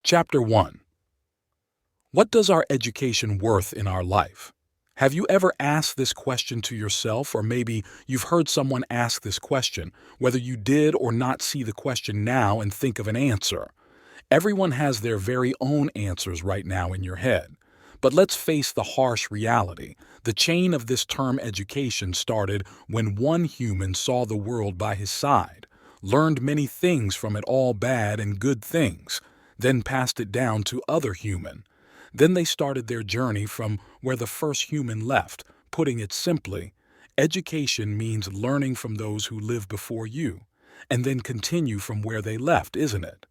Chapter 1. What does our education worth in our life? Have you ever asked this question to yourself, or maybe you've heard someone ask this question, whether you did or not see the question now and think of an answer? Everyone has their very own answers right now in your head. But let's face the harsh reality. The chain of this term education started when one human saw the world by his side, learned many things from it, all bad and good things, then passed it down to other human. Then they started their journey from where the first human left. Putting it simply, education means learning from those who lived before you, and then continue from where they left, isn't it?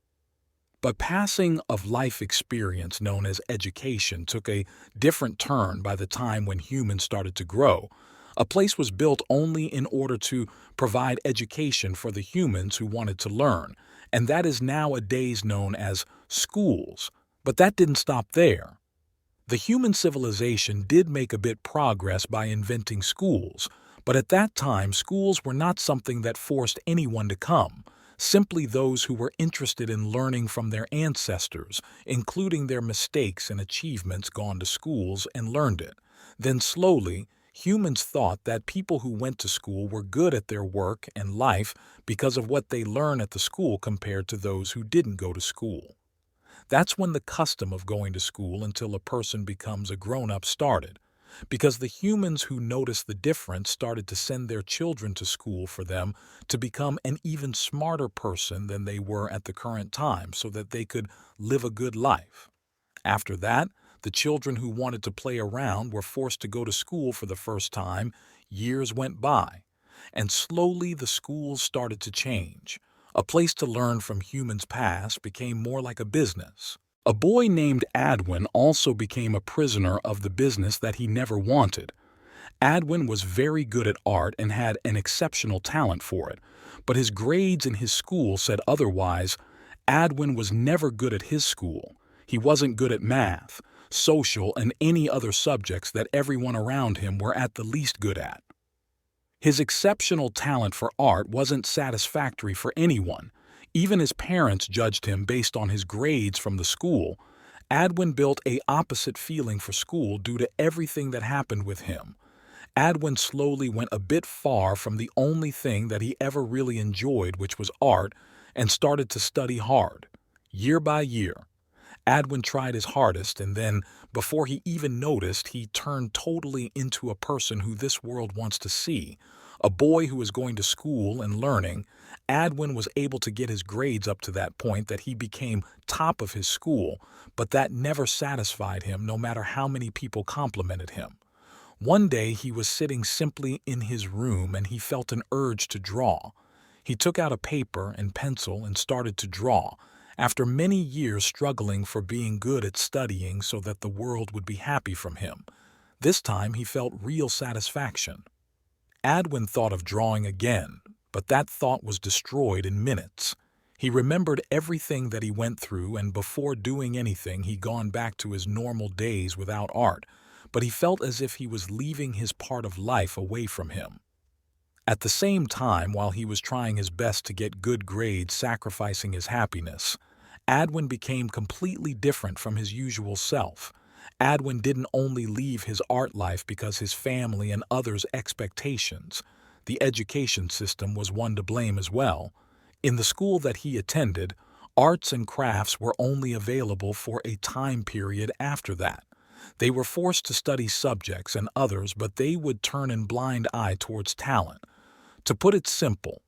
But passing of life experience known as education took a different turn by the time when humans started to grow. A place was built only in order to provide education for the humans who wanted to learn, and that is nowadays known as schools. But that didn't stop there. The human civilization did make a bit progress by inventing schools, but at that time schools were not something that forced anyone to come. Simply those who were interested in learning from their ancestors, including their mistakes and achievements, gone to schools and learned it. Then slowly, humans thought that people who went to school were good at their work and life because of what they learned at the school compared to those who didn't go to school. That's when the custom of going to school until a person becomes a grown-up started, because the humans who noticed the difference started to send their children to school for them to become an even smarter person than they were at the current time so that they could live a good life. After that, the children who wanted to play around were forced to go to school for the first time. Years went by, and slowly the schools started to change. A place to learn from humans past became more like a business. A boy named Adwin also became a prisoner of the business that he never wanted. Adwin was very good at art and had an exceptional talent for it, but his grades in his school said otherwise. Adwin was never good at his school. He wasn't good at math, social, and any other subjects that everyone around him were at the least good at. His exceptional talent for art wasn't satisfactory for anyone. Even his parents judged him based on his grades from the school. Adwin built an opposite feeling for school due to everything that happened with him. Adwin slowly went a bit far from the only thing that he ever really enjoyed, which was art, and started to study hard. Year by year, Adwin tried his hardest, and then, before he even noticed, he turned totally into a person who this world wants to see. A boy who was going to school and learning. Adwin was able to get his grades up to that point that he became top of his school, but that never satisfied him no matter how many people complimented him. One day he was sitting simply in his room and he felt an urge to draw. He took out a paper and pencil and started to draw. After many years struggling for being good at studying so that the world would be happy from him, this time he felt real satisfaction. Adwin thought of drawing again, but that thought was destroyed in minutes. He remembered everything that he went through, and before doing anything he'd gone back to his normal days without art, but he felt as if he was leaving his part of life away from him. At the same time, while he was trying his best to get good grades, sacrificing his happiness, Adwin became completely different from his usual self. Adwin didn't only leave his art life because his family and others' expectations. The education system was one to blame as well. In the school that he attended, arts and crafts were only available for a time period after that. They were forced to study subjects and others, but they would turn a blind eye towards talent. To put it simple,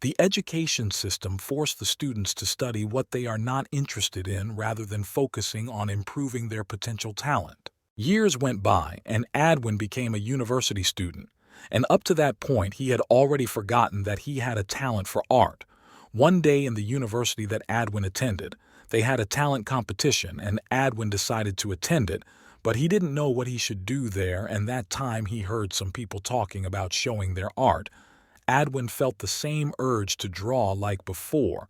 the education system forced the students to study what they are not interested in rather than focusing on improving their potential talent. Years went by, and Adwin became a university student, and up to that point he had already forgotten that he had a talent for art. One day in the university that Adwin attended, they had a talent competition, and Adwin decided to attend it, but he didn't know what he should do there, and that time he heard some people talking about showing their art. Adwin felt the same urge to draw like before.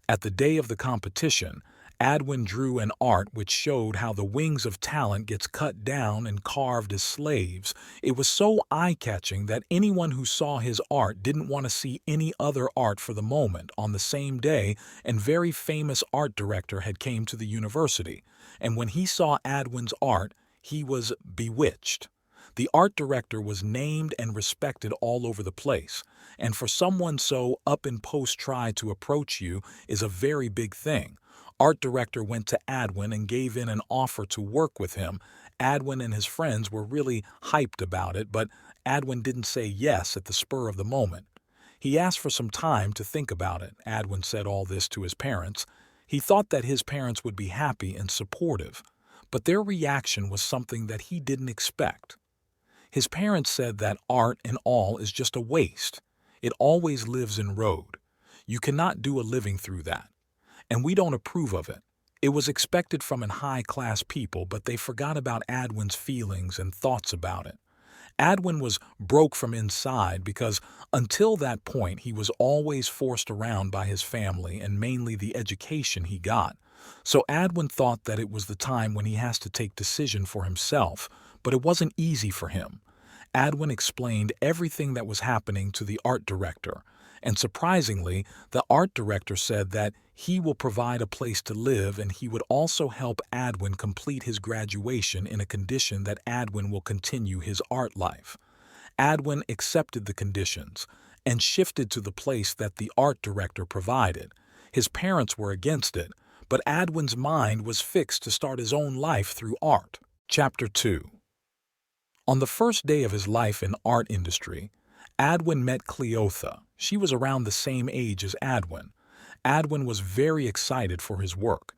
At the day of the competition, Adwin drew an art which showed how the wings of talent gets cut down and carved as slaves. It was so eye-catching that anyone who saw his art didn't want to see any other art for the moment. On the same day, a very famous art director had came to the university, and when he saw Adwin's art, he was bewitched. The art director was named and respected all over the place, and for someone so up in post try to approach you is a very big thing. Art director went to Adwin and gave in an offer to work with him. Adwin and his friends were really hyped about it, but Adwin didn't say yes at the spur of the moment. He asked for some time to think about it. Adwin said all this to his parents. He thought that his parents would be happy and supportive, but their reaction was something that he didn't expect. His parents said that art and all is just a waste. It always lives in road. You cannot do a living through that. And we don't approve of it. It was expected from an high-class people, but they forgot about Adwin's feelings and thoughts about it. Adwin was broke from inside because until that point he was always forced around by his family and mainly the education he got. So Adwin thought that it was the time when he has to take decision for himself, but it wasn't easy for him. Adwin explained everything that was happening to the art director, and surprisingly, the art director said that he will provide a place to live and he would also help Adwin complete his graduation in a condition that Adwin will continue his art life. Adwin accepted the conditions and shifted to the place that the art director provided. His parents were against it, but Adwin's mind was fixed to start his own life through art. Chapter 2. On the first day of his life in art industry, Adwin met Cleotha. She was around the same age as Adwin. Adwin was very excited for his work.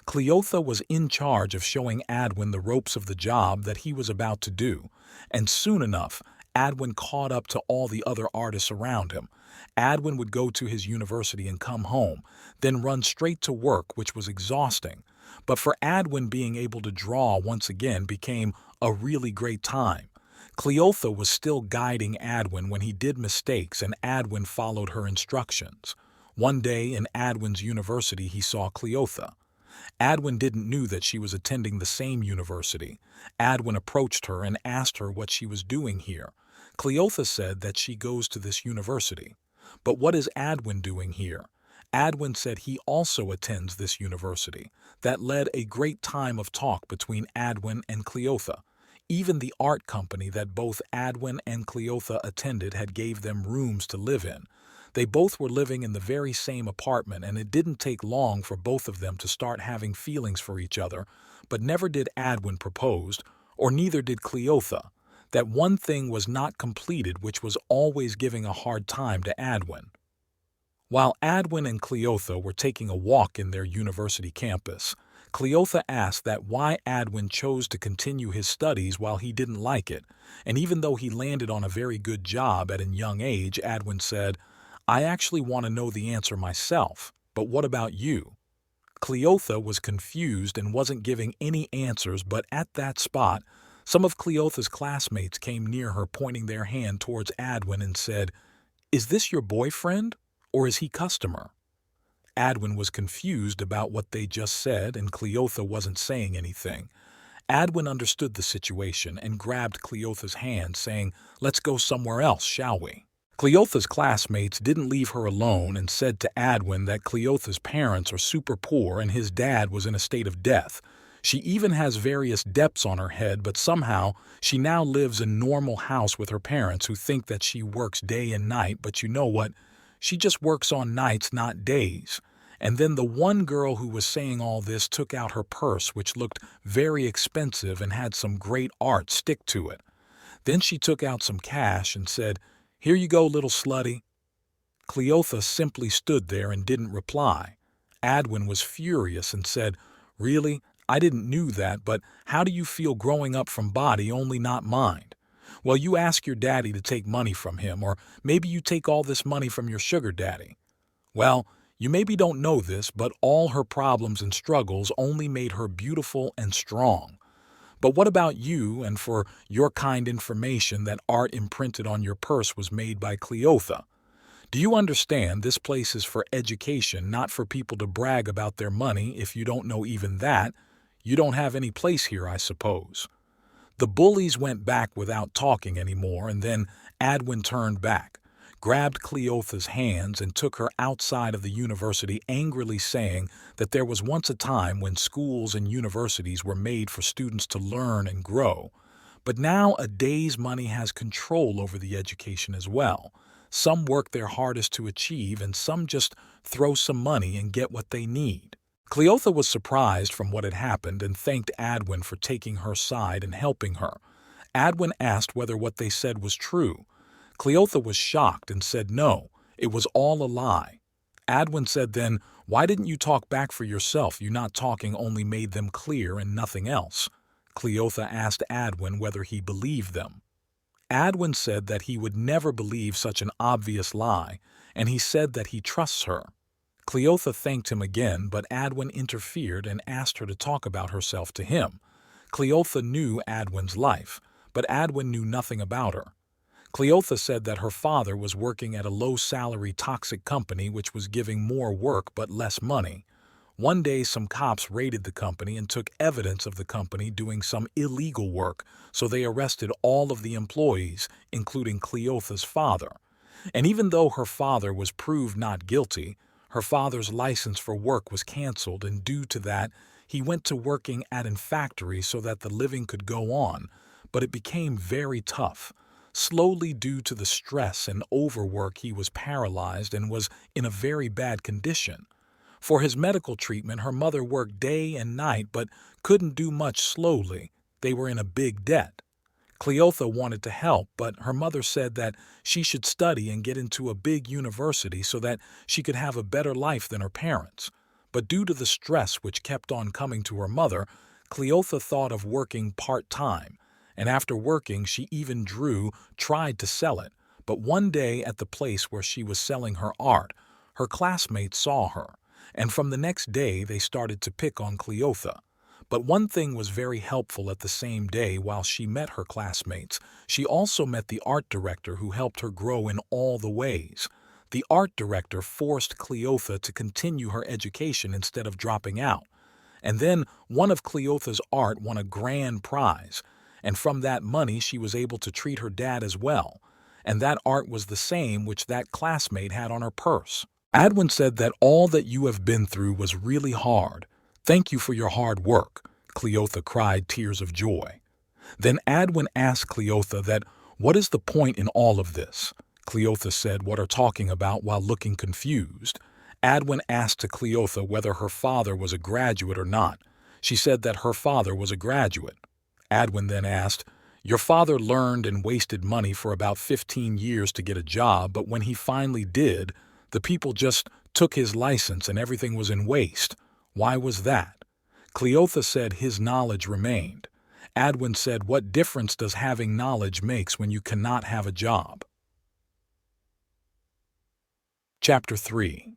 Cleotha was in charge of showing Adwin the ropes of the job that he was about to do, and soon enough, Adwin caught up to all the other artists around him. Adwin would go to his university and come home, then run straight to work, which was exhausting. But for Adwin, being able to draw once again became a really great time. Cleotha was still guiding Adwin when he did mistakes, and Adwin followed her instructions. One day in Adwin's university he saw Cleotha. Adwin didn't know that she was attending the same university. Adwin approached her and asked her what she was doing here. Cleotha said that she goes to this university. But what is Adwin doing here? Adwin said he also attends this university. That led a great time of talk between Adwin and Cleotha. Even the art company that both Adwin and Cleotha attended had gave them rooms to live in. They both were living in the very same apartment, and it didn't take long for both of them to start having feelings for each other, but never did Adwin propose, or neither did Cleotha. That one thing was not completed, which was always giving a hard time to Adwin. While Adwin and Cleotha were taking a walk in their university campus, Cleotha asked that why Adwin chose to continue his studies while he didn't like it, and even though he landed on a very good job at a young age, Adwin said, "I actually want to know the answer myself, but what about you?" Cleotha was confused and wasn't giving any answers, but at that spot, some of Cleotha's classmates came near her, pointing their hand towards Adwin and said, "Is this your boyfriend, or is he customer?" Adwin was confused about what they just said, and Cleotha wasn't saying anything. Adwin understood the situation and grabbed Cleotha's hand, saying, "Let's go somewhere else, shall we?" Cleotha's classmates didn't leave her alone and said to Adwin that Cleotha's parents are super poor and his dad was in a state of death. She even has various debts on her head, but somehow she now lives in a normal house with her parents who think that she works day and night, but you know what? She just works on nights, not days. And then the one girl who was saying all this took out her purse, which looked very expensive and had some great art stick to it. Then she took out some cash and said, "Here you go, little slutty." Cleotha simply stood there and didn't reply. Adwin was furious and said, "Really? I didn't know that, but how do you feel growing up from body only not mind? Well, you ask your daddy to take money from him, or maybe you take all this money from your sugar daddy. Well, you maybe don't know this, but all her problems and struggles only made her beautiful and strong. But what about you, and for your kind information, that art imprinted on your purse was made by Cleotha. Do you understand this place is for education, not for people to brag about their money? If you don't know even that, you don't have any place here, I suppose. The bullies went back without talking anymore, and then Adwin turned back, grabbed Cleotha's hands, and took her outside of the university, angrily saying that there was once a time when schools and universities were made for students to learn and grow. But now a day's money has control over the education as well. Some work their hardest to achieve, and some just throw some money and get what they need. Cleotha was surprised from what had happened and thanked Adwin for taking her side and helping her. Adwin asked whether what they said was true. Cleotha was shocked and said no, it was all a lie. Adwin said then, "Why didn't you talk back for yourself? You not talking only made them clear and nothing else." Cleotha asked Adwin whether he believed them. Adwin said that he would never believe such an obvious lie, and he said that he trusts her. Cleotha thanked him again, but Adwin interfered and asked her to talk about herself to him. Cleotha knew Adwin's life, but Adwin knew nothing about her. Cleotha said that her father was working at a low-salary toxic company which was giving more work but less money. One day some cops raided the company and took evidence of the company doing some illegal work, so they arrested all of the employees, including Cleotha's father. And even though her father was proved not guilty, her father's license for work was canceled, and due to that, he went to working at a factory so that the living could go on, but it became very tough. Slowly, due to the stress and overwork, he was paralyzed and was in a very bad condition. For his medical treatment, her mother worked day and night but couldn't do much. Slowly, they were in a big debt. Cleotha wanted to help, but her mother said that she should study and get into a big university so that she could have a better life than her parents. But due to the stress which kept on coming to her mother, Cleotha thought of working part-time, and after working she even tried to sell it. But one day at the place where she was selling her art, her classmates saw her, and from the next day they started to pick on Cleotha. But one thing was very helpful at the same day. While she met her classmates, she also met the art director who helped her grow in all the ways. The art director forced Cleotha to continue her education instead of dropping out. And then one of Cleotha's art won a grand prize, and from that money she was able to treat her dad as well. And that art was the same which that classmate had on her purse. Adwin said that all that you have been through was really hard. Thank you for your hard work. Cleotha cried tears of joy. Then Adwin asked Cleotha that, what is the point in all of this? Cleotha said, what are talking about, while looking confused. Adwin asked to Cleotha whether her father was a graduate or not. She said that her father was a graduate. Adwin then asked, your father learned and wasted money for about 15 years to get a job, but when he finally did, the people just took his license and everything was in waste. Why was that? Cleotha said his knowledge remained. Adwin said, what difference does having knowledge makes when you cannot have a job? Chapter 3.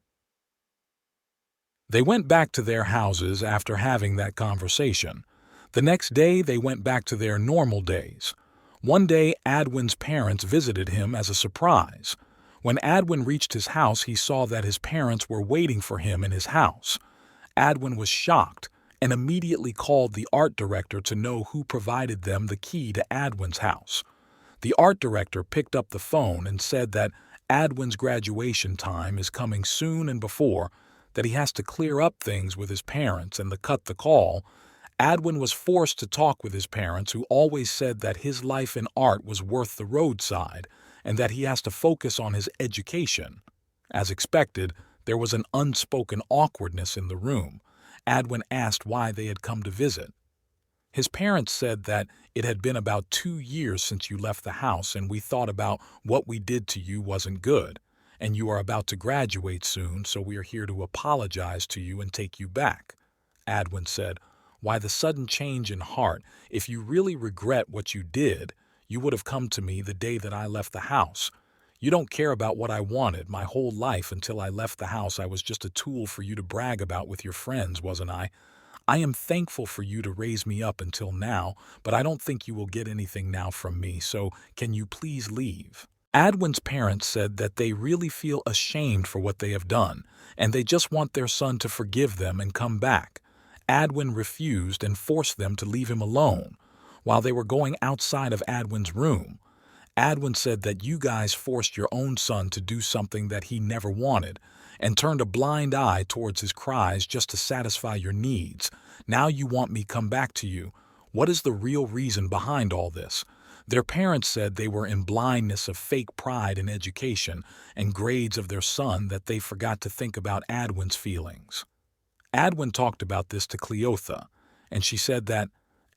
They went back to their houses after having that conversation. The next day they went back to their normal days. One day Adwin's parents visited him as a surprise. When Adwin reached his house, he saw that his parents were waiting for him in his house. Adwin was shocked and immediately called the art director to know who provided them the key to Adwin's house. The art director picked up the phone and said that Adwin's graduation time is coming soon, and before that he has to clear up things with his parents, and to cut the call, Adwin was forced to talk with his parents, who always said that his life in art was worth the roadside and that he has to focus on his education. As expected, there was an unspoken awkwardness in the room. Adwin asked why they had come to visit. His parents said that it had been about 2 years since you left the house, and we thought about what we did to you wasn't good, and you are about to graduate soon, so we are here to apologize to you and take you back. Adwin said, why the sudden change in heart? If you really regret what you did, you would have come to me the day that I left the house. You don't care about what I wanted. My whole life until I left the house, I was just a tool for you to brag about with your friends, wasn't I? I am thankful for you to raise me up until now, but I don't think you will get anything now from me, so can you please leave? Adwin's parents said that they really feel ashamed for what they have done, and they just want their son to forgive them and come back. Adwin refused and forced them to leave him alone. While they were going outside of Adwin's room, Adwin said that you guys forced your own son to do something that he never wanted and turned a blind eye towards his cries just to satisfy your needs. Now you want me come back to you. What is the real reason behind all this? Their parents said they were in blindness of fake pride in education and grades of their son that they forgot to think about Adwin's feelings. Adwin talked about this to Cleotha, and she said that,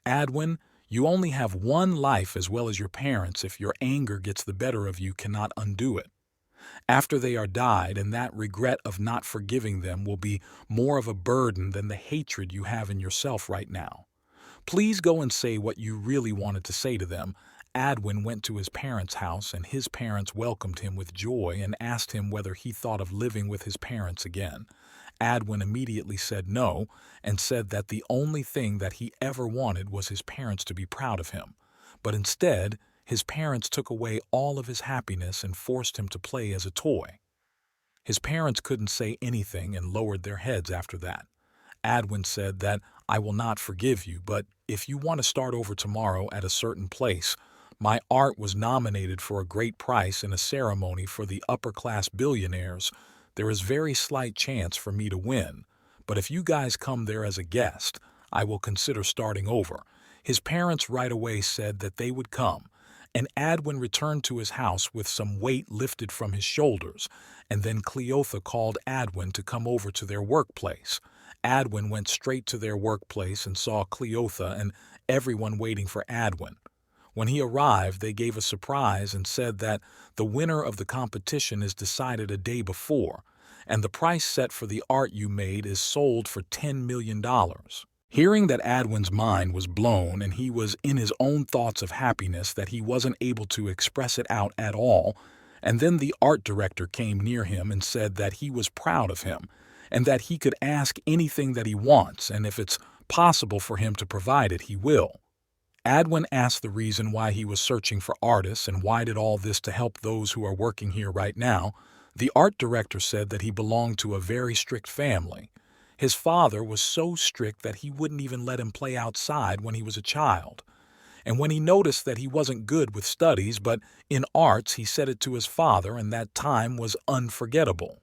Adwin, you only have one life as well as your parents. If your anger gets the better of you, cannot undo it. After they are died, and that regret of not forgiving them will be more of a burden than the hatred you have in yourself right now. Please go and say what you really wanted to say to them. Adwin went to his parents' house, and his parents welcomed him with joy and asked him whether he thought of living with his parents again. Adwin immediately said no, and said that the only thing that he ever wanted was his parents to be proud of him. But instead, his parents took away all of his happiness and forced him to play as a toy. His parents couldn't say anything and lowered their heads after that. Adwin said that, I will not forgive you, but if you want to start over tomorrow at a certain place, my art was nominated for a great prize in a ceremony for the upper-class billionaires. There is very slight chance for me to win, but if you guys come there as a guest, I will consider starting over. His parents right away said that they would come, and Adwin returned to his house with some weight lifted from his shoulders, and then Cleotha called Adwin to come over to their workplace. Adwin went straight to their workplace and saw Cleotha and everyone waiting for Adwin. When he arrived, they gave a surprise and said that the winner of the competition is decided a day before, and the price set for the art you made is sold for $10 million. Hearing that Adwin's mind was blown and he was in his own thoughts of happiness that he wasn't able to express it out at all, and then the art director came near him and said that he was proud of him and that he could ask anything that he wants, and if it's possible for him to provide it, he will. Adwin asked the reason why he was searching for artists and why did all this to help those who are working here right now. The art director said that he belonged to a very strict family. His father was so strict that he wouldn't even let him play outside when he was a child. And when he noticed that he wasn't good with studies, but in arts, he said it to his father, and that time was unforgettable.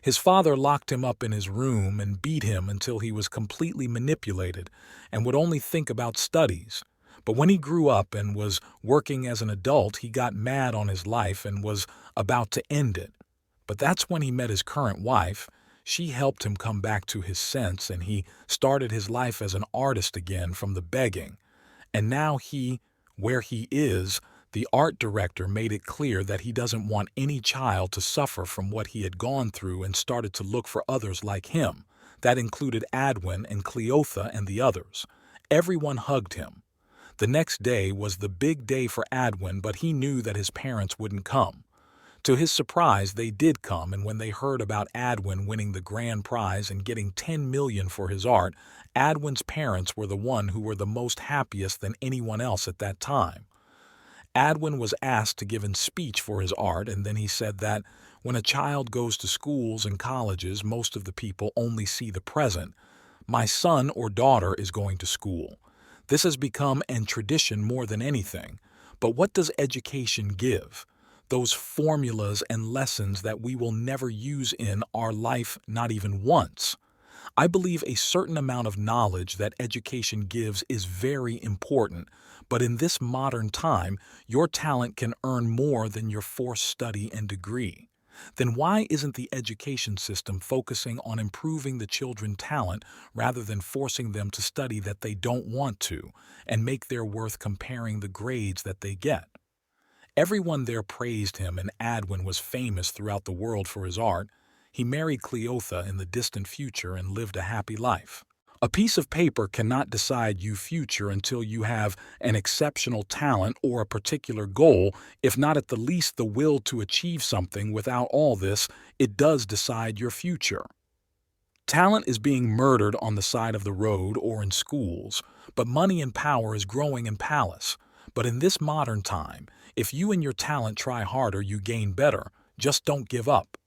His father locked him up in his room and beat him until he was completely manipulated and would only think about studies. But when he grew up and was working as an adult, he got mad on his life and was about to end it. But that's when he met his current wife. She helped him come back to his sense, and he started his life as an artist again from the begging. And now where he is, the art director made it clear that he doesn't want any child to suffer from what he had gone through and started to look for others like him. That included Adwin and Cleotha and the others. Everyone hugged him. The next day was the big day for Adwin, but he knew that his parents wouldn't come. To his surprise, they did come, and when they heard about Adwin winning the grand prize and getting $10 million for his art, Adwin's parents were the one who were the most happiest than anyone else at that time. Adwin was asked to give a speech for his art, and then he said that when a child goes to schools and colleges, most of the people only see the present. My son or daughter is going to school. This has become a tradition more than anything. But what does education give? Those formulas and lessons that we will never use in our life, not even once. I believe a certain amount of knowledge that education gives is very important, but in this modern time, your talent can earn more than your forced study and degree. Then why isn't the education system focusing on improving the children's talent rather than forcing them to study that they don't want to and make their worth comparing the grades that they get? Everyone there praised him, and Adwin was famous throughout the world for his art. He married Cleotha in the distant future and lived a happy life. A piece of paper cannot decide your future until you have an exceptional talent or a particular goal, if not at the least the will to achieve something. Without all this, it does decide your future. Talent is being murdered on the side of the road or in schools, but money and power is growing in palace. But in this modern time, if you and your talent try harder, you gain better. Just don't give up.